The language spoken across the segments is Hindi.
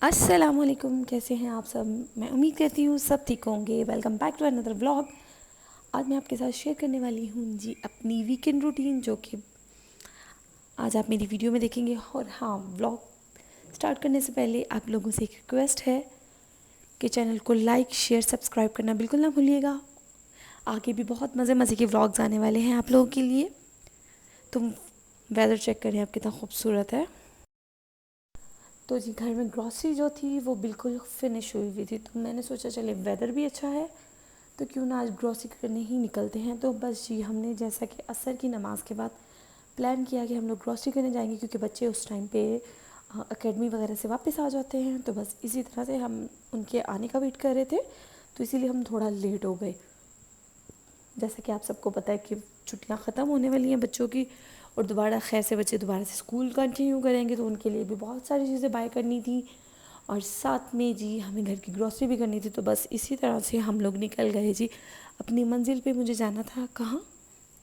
अस्सलामुअलैकुम, कैसे हैं आप सब। मैं उम्मीद करती हूँ सब ठीक होंगे। Welcome back to another vlog. आज मैं आपके साथ शेयर करने वाली हूँ जी अपनी वीकेंड रूटीन, जो कि आज आप मेरी वीडियो में देखेंगे। और हाँ, व्लॉग स्टार्ट करने से पहले आप लोगों से एक रिक्वेस्ट है कि चैनल को लाइक शेयर सब्सक्राइब करना बिल्कुल ना भूलिएगा। आगे भी बहुत मज़े मज़े के व्लॉग्स आने वाले हैं आप लोगों के लिए। तुम वेदर चेक करें आप कितना खूबसूरत है। तो जी घर में ग्रॉसरी जो थी वो बिल्कुल फिनिश हुई हुई थी, तो मैंने सोचा चले वेदर भी अच्छा है तो क्यों ना आज ग्रॉसरी करने ही निकलते हैं। तो बस जी हमने जैसा कि असर की नमाज़ के बाद प्लान किया कि हम लोग ग्रॉसरी करने जाएंगे, क्योंकि बच्चे उस टाइम पे एकेडमी वगैरह से वापस आ जाते हैं। तो बस इसी तरह से हम उनके आने का वेट कर रहे थे, तो इसीलिए हम थोड़ा लेट हो गए। जैसा कि आप सबको पता है कि छुट्टियां ख़त्म होने वाली हैं बच्चों की, और दोबारा खैर से बच्चे दोबारा से स्कूल कंटिन्यू करेंगे, तो उनके लिए भी बहुत सारी चीज़ें बाय करनी थी। और साथ में जी हमें घर की ग्रॉसरी भी करनी थी। तो बस इसी तरह से हम लोग निकल गए जी अपनी मंजिल पे। मुझे जाना था कहाँ,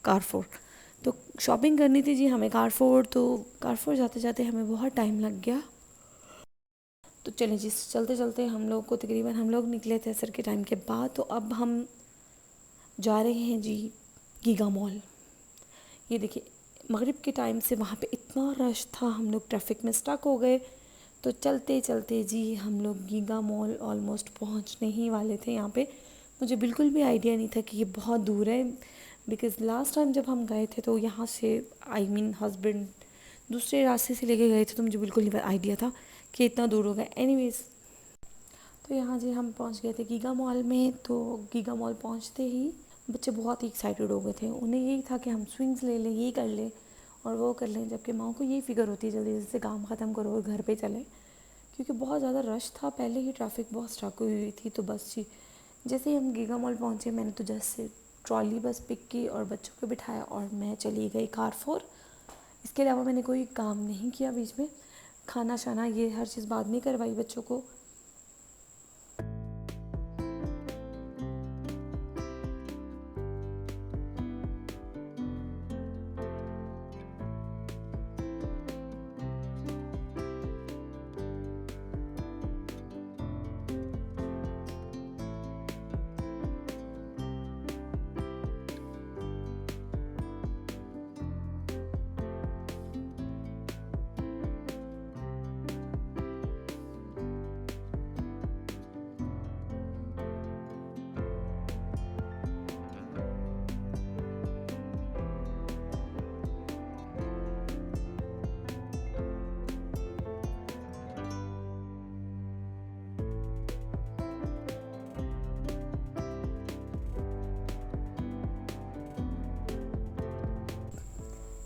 कारफोर। तो शॉपिंग करनी थी जी हमें कारफोर। तो कारफोर जाते जाते हमें बहुत टाइम लग गया। तो चलें जी, चलते चलते हम लोग को तकरीबन हम लोग निकले थे असर के टाइम के बाद। तो अब हम जा रहे हैं जी गीगा मॉल। ये देखिए, मगरिब के टाइम से वहाँ पे इतना रश था, हम लोग ट्रैफिक में स्टक हो गए। तो चलते चलते जी हम लोग गीगा मॉल ऑलमोस्ट पहुँचने ही वाले थे। यहाँ पे मुझे बिल्कुल भी आइडिया नहीं था कि ये बहुत दूर है, बिकॉज़ लास्ट टाइम जब हम गए थे तो यहाँ से हस्बैंड दूसरे रास्ते से लेके गए थे, तो मुझे बिल्कुल नहीं आइडिया था कि इतना दूर होगा। एनीवेज़, तो यहाँ जी हम पहुँच गए थे गीगा मॉल में। तो गीगा मॉल पहुँचते ही बच्चे बहुत ही एक्साइटेड हो गए थे। उन्हें यही था कि हम स्विंग्स ले लें, ये कर लें और वो कर लें, जबकि माँ को यही फ़िक्र होती है जल्दी जल्दी से काम ख़त्म करो और घर पे चलें, क्योंकि बहुत ज़्यादा रश था। पहले ही ट्रैफिक बहुत स्टक हुई हुई थी। तो बस जी जैसे ही हम गीगा मॉल पहुँचे, मैंने तो जस्ट से ट्रॉली बस पिक की और बच्चों को बिठाया और मैं चली गई कारफोर। इसके अलावा मैंने कोई काम नहीं किया बीच में। खाना शाना ये हर चीज़ बाद में करवाई बच्चों को।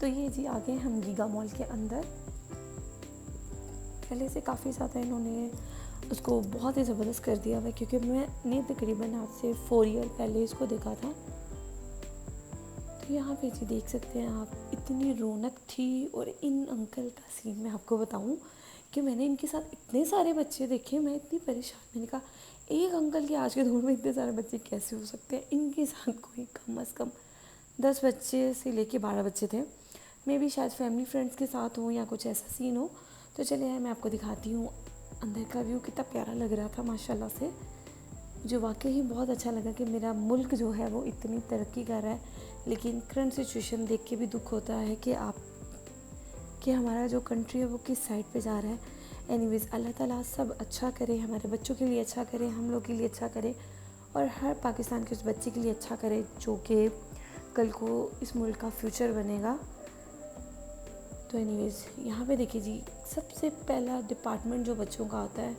तो ये जी आ गए हम गीगा मॉल के अंदर। पहले से काफ़ी ज़्यादा इन्होंने उसको बहुत ही ज़बरदस्त कर दिया हुआ, क्योंकि मैंने तकरीबन आज से 4 ईयर पहले इसको देखा था। तो यहाँ पे जी देख सकते हैं आप, इतनी रौनक थी। और इन अंकल का सीन मैं आपको बताऊँ कि मैंने इनके साथ इतने सारे बच्चे देखे, मैं इतनी परेशान। मैंने कहा एक अंकल के आज के दौर में इतने सारे बच्चे कैसे हो सकते हैं। इनके साथ कोई कम अज़ कम 10 बच्चे से लेके 12 बच्चे थे। मे भी शायद फैमिली फ्रेंड्स के साथ हो या कुछ ऐसा सीन हो। तो चलिए मैं आपको दिखाती हूँ अंदर का व्यू। कितना प्यारा लग रहा था माशाल्लाह से। मुझे वाकई ही बहुत अच्छा लगा कि मेरा मुल्क जो है वो इतनी तरक्की कर रहा है। लेकिन करंट सिचुएशन देख के भी दुख होता है कि हमारा जो कंट्री है वो किस साइड पे जा रहा है। एनीवेज़, अल्लाह ताला सब अच्छा करे, हमारे बच्चों के लिए अच्छा करे, हम लोग के लिए अच्छा करे, और हर पाकिस्तान के उस बच्चे के लिए अच्छा करे जो कि कल को इस मुल्क का फ्यूचर बनेगा। तो एनीवेज़ यहाँ पे देखिए जी, सबसे पहला डिपार्टमेंट जो बच्चों का आता है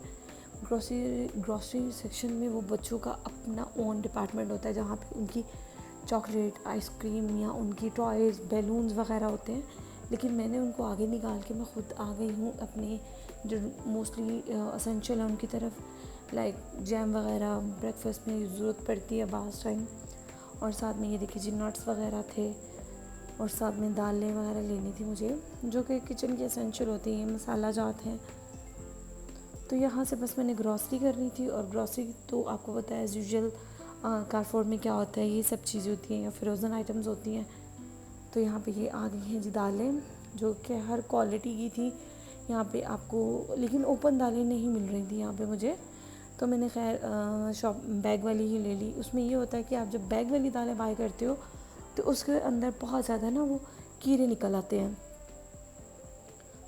ग्रॉसरी सेक्शन में, वो बच्चों का अपना ओन डिपार्टमेंट होता है, जहाँ पे उनकी चॉकलेट, आइसक्रीम या उनकी टॉयज़, बैलून्स वगैरह होते हैं। लेकिन मैंने उनको आगे निकाल के मैं ख़ुद आ गई हूँ अपने जो मोस्टली असेंशियल है उनकी तरफ, लाइक जैम वगैरह ब्रेकफास्ट में ज़रूरत पड़ती है बाज़ टाइम। और साथ में ये देखिए जी नट्स वगैरह थे, और साथ में दालें वगैरह लेनी थी मुझे, जो कि किचन की एसेंशियल होती हैं, मसाला जात हैं। तो यहाँ से बस मैंने ग्रॉसरी करनी थी। और ग्रॉसरी तो आपको पता है एज़ यूजुअल कारफोर में क्या होता है, ये सब चीज़ें होती हैं या फ्रोज़न आइटम्स होती हैं। तो यहाँ पे ये आ गई हैं जी दालें, जो कि हर क्वालिटी की थी। यहाँ पे आपको, लेकिन ओपन दालें नहीं मिल रही थी यहाँ पे मुझे, तो मैंने खैर शॉप बैग वाली ही ले ली। उसमें ये होता है कि आप जब बैग वाली दालें बाय करते हो तो उसके अंदर बहुत ज़्यादा ना वो कीड़े निकल आते हैं।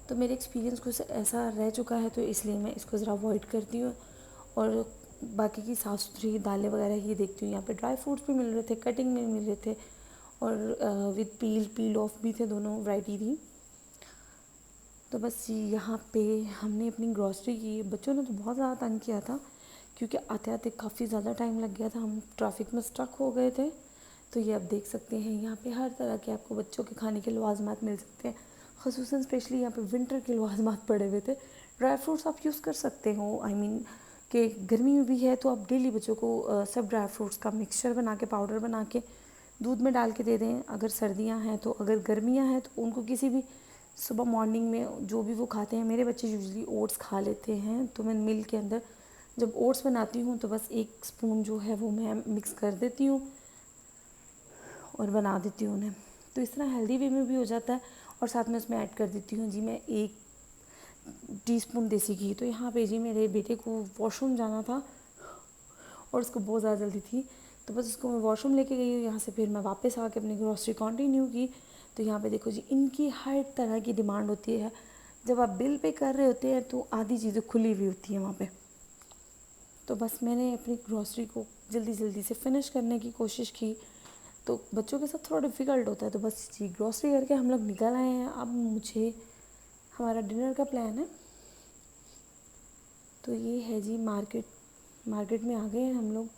तो मेरे एक्सपीरियंस कुछ ऐसा रह चुका है, तो इसलिए मैं इसको ज़रा अवॉइड करती हूँ और बाकी की साफ़ सुथरी दालें वगैरह ही देखती हूँ। यहाँ पे ड्राई फ्रूट्स भी मिल रहे थे, कटिंग में मिल रहे थे, और विद पील ऑफ भी थे, दोनों वैरायटी थी। तो बस यहाँ पे हमने अपनी ग्रॉसरी की। बच्चों ने तो बहुत ज़्यादा तंग किया था क्योंकि आते आते काफ़ी ज़्यादा टाइम लग गया था, हम ट्रैफिक में स्टक हो गए थे। तो ये आप देख सकते हैं, यहाँ पे हर तरह के आपको बच्चों के खाने के लवाजमात मिल सकते हैं। ख़ुसूसन स्पेशली यहाँ पे विंटर के लवाजमात पड़े हुए थे। ड्राई फ्रूट्स आप यूज़ कर सकते हो, आई मीन कि गर्मी में भी है तो आप डेली बच्चों को सब ड्राई फ्रूट्स का मिक्सचर बना के, पाउडर बना के दूध में डाल के दे दें अगर सर्दियाँ हैं तो। अगर गर्मियाँ हैं तो उनको किसी भी सुबह मॉर्निंग में जो भी वो खाते हैं, मेरे बच्चे यूजुअली ओट्स खा लेते हैं, तो मैं मिल्क के अंदर जब ओट्स बनाती हूँ तो बस 1 स्पून जो है वो मैं मिक्स कर देती हूँ और बना देती हूँ उन्हें। तो इस तरह हेल्दी वे में भी हो जाता है। और साथ में उसमें ऐड कर देती हूँ जी मैं 1 टीस्पून देसी घी। तो यहाँ पे जी मेरे बेटे को वॉशरूम जाना था और उसको बहुत ज़्यादा जल्दी थी, तो बस उसको मैं वॉशरूम लेके गई। यहाँ से फिर मैं वापस आके अपनी ग्रॉसरी कंटिन्यू की। तो यहाँ पे देखो जी, इनकी हर तरह की डिमांड होती है। जब आप बिल पे कर रहे होते हैं तो आधी चीज़ें खुली हुई होती हैं वहाँ पे। तो बस मैंने अपनी ग्रॉसरी को जल्दी से फिनिश करने की कोशिश की। तो बच्चों के साथ थोड़ा डिफ़िकल्ट होता है, तो बस जी ग्रॉसरी करके हम लोग निकल आए हैं। अब मुझे हमारा डिनर का प्लान है। तो ये है जी मार्केट में आ गए हैं हम लोग।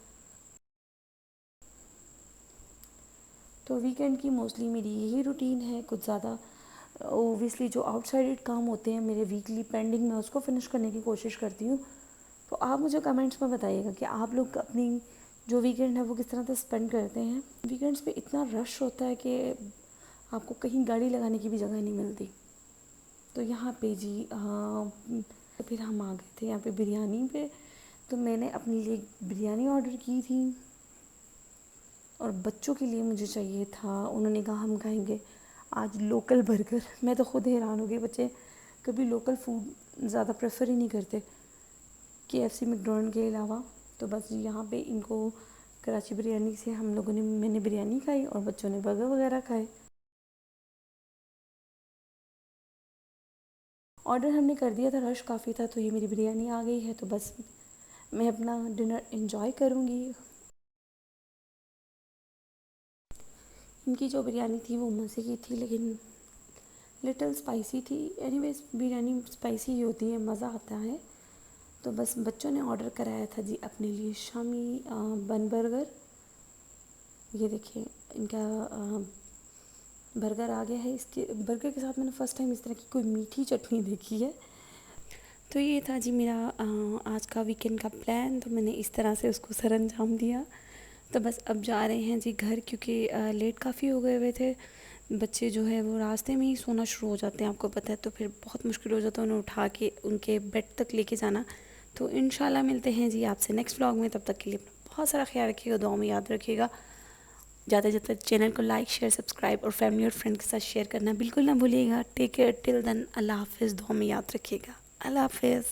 तो वीकेंड की मोस्टली मेरी यही रूटीन है। कुछ ज़्यादा ओबियसली जो आउटसाइडेड काम होते हैं मेरे वीकली पेंडिंग में, उसको फिनिश करने की कोशिश करती हूँ। तो आप मुझे कमेंट्स में बताइएगा कि आप लोग अपनी जो वीकेंड है वो किस तरह से स्पेंड करते हैं। वीकेंड्स पे इतना रश होता है कि आपको कहीं गाड़ी लगाने की भी जगह नहीं मिलती। तो यहाँ पे जी तो फिर हम आ गए थे यहाँ पे बिरयानी पे। तो मैंने अपने लिए बिरयानी ऑर्डर की थी और बच्चों के लिए मुझे चाहिए था, उन्होंने कहा हम खाएंगे आज लोकल बर्गर। मैं तो खुद हैरान हो गई, बच्चे कभी लोकल फूड ज़्यादा प्रेफर ही नहीं करते KFC मैकडॉनल्ड के अलावा। तो बस यहाँ पे इनको कराची बिरयानी से मैंने बिरयानी खाई और बच्चों ने बर्गर वगैरह खाए। ऑर्डर हमने कर दिया था, रश काफ़ी था, तो ये मेरी बिरयानी आ गई है। तो बस मैं अपना डिनर एंजॉय करूँगी। इनकी जो बिरयानी थी वो मज़े की थी, लेकिन लिटिल स्पाइसी थी। एनीवेज बिरयानी स्पाइसी ही होती है, मज़ा आता है। तो बस बच्चों ने ऑर्डर कराया था जी अपने लिए शामी बन बर्गर। ये देखिए इनका बर्गर आ गया है। इसके बर्गर के साथ मैंने फ़र्स्ट टाइम इस तरह की कोई मीठी चटनी देखी है। तो ये था जी मेरा आज का वीकेंड का प्लान। तो मैंने इस तरह से उसको सर अंजाम दिया। तो बस अब जा रहे हैं जी घर, क्योंकि लेट काफ़ी हो गए हुए थे। बच्चे जो है वो रास्ते में ही सोना शुरू हो जाते हैं, आपको पता है, तो फिर बहुत मुश्किल हो जाता है उन्हें उठा के उनके बेड तक लेके जाना। तो इंशाल्लाह मिलते हैं जी आपसे नेक्स्ट व्लॉग में। तब तक के लिए अपना बहुत सारा ख्याल रखिएगा, दुआ में याद रखिएगा। ज़्यादा से ज़्यादा चैनल को लाइक शेयर सब्सक्राइब और फैमिली और फ्रेंड के साथ शेयर करना बिल्कुल ना भूलिएगा। टेक केयर टिल देन, अल्लाह हाफिज़, दुआ में याद रखिएगा। अल्लाह हाफिज़।